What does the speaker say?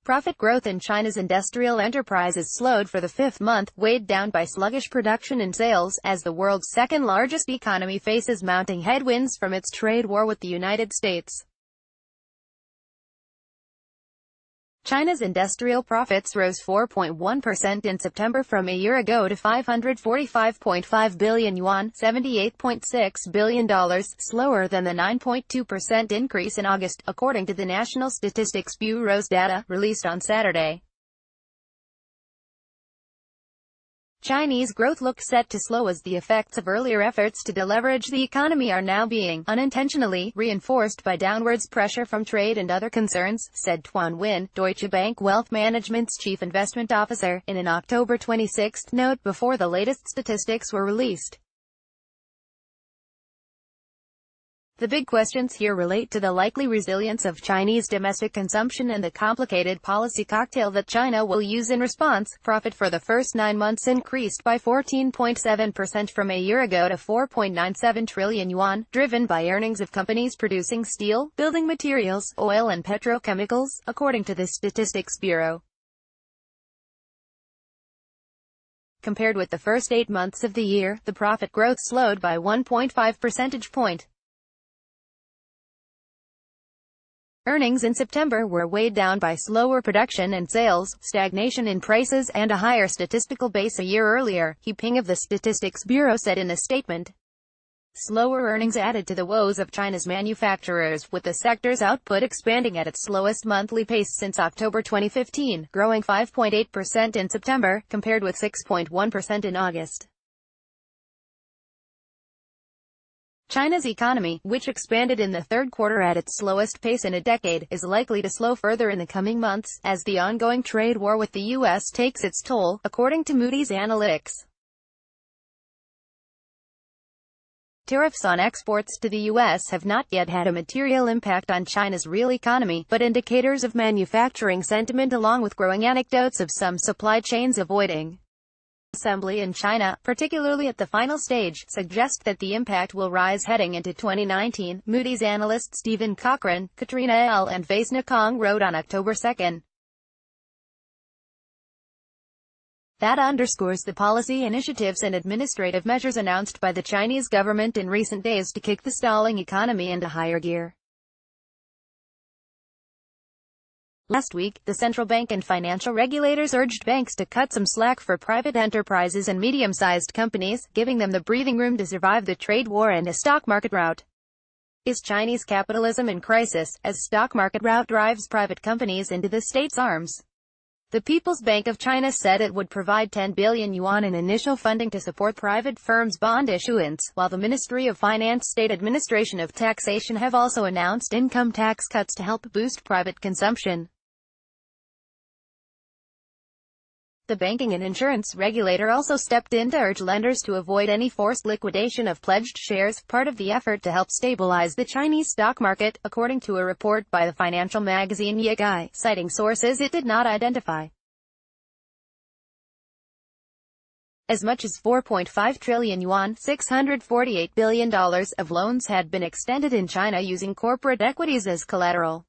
Profit growth in China's industrial enterprises slowed for the fifth month, weighed down by sluggish production and sales, as the world's second-largest economy faces mounting headwinds from its trade war with the United States. China's industrial profits rose 4.1% in September from a year ago to 545.5 billion yuan, $78.6 billion, slower than the 9.2% increase in August, according to the National Statistics Bureau's data, released on Saturday. Chinese growth looks set to slow as the effects of earlier efforts to deleverage the economy are now being, unintentionally, reinforced by downwards pressure from trade and other concerns, said Tuan Win, Deutsche Bank Wealth Management's chief investment officer, in an October 26 note before the latest statistics were released. The big questions here relate to the likely resilience of Chinese domestic consumption and the complicated policy cocktail that China will use in response. Profit for the first 9 months increased by 14.7% from a year ago to 4.97 trillion yuan, driven by earnings of companies producing steel, building materials, oil and petrochemicals, according to the Statistics Bureau. Compared with the first 8 months of the year, the profit growth slowed by 1.5 percentage point. Earnings in September were weighed down by slower production and sales, stagnation in prices, and a higher statistical base a year earlier, He Ping of the Statistics Bureau said in a statement. Slower earnings added to the woes of China's manufacturers, with the sector's output expanding at its slowest monthly pace since October 2015, growing 5.8% in September, compared with 6.1% in August. China's economy, which expanded in the third quarter at its slowest pace in a decade, is likely to slow further in the coming months, as the ongoing trade war with the U.S. takes its toll, according to Moody's Analytics. Tariffs on exports to the U.S. have not yet had a material impact on China's real economy, but indicators of manufacturing sentiment along with growing anecdotes of some supply chains avoiding assembly in China, particularly at the final stage, suggest that the impact will rise heading into 2019, Moody's analyst Stephen Cochrane, Katrina L. and Vasna Kong wrote on October 2. That underscores the policy initiatives and administrative measures announced by the Chinese government in recent days to kick the stalling economy into higher gear. Last week, the central bank and financial regulators urged banks to cut some slack for private enterprises and medium-sized companies, giving them the breathing room to survive the trade war and a stock market rout. Is Chinese capitalism in crisis, as stock market rout drives private companies into the state's arms? The People's Bank of China said it would provide 10 billion yuan in initial funding to support private firms' bond issuance, while the Ministry of Finance State Administration of Taxation have also announced income tax cuts to help boost private consumption. The banking and insurance regulator also stepped in to urge lenders to avoid any forced liquidation of pledged shares, part of the effort to help stabilize the Chinese stock market, according to a report by the financial magazine Yegai, citing sources it did not identify. As much as 4.5 trillion yuan, $648 billion, of loans had been extended in China using corporate equities as collateral.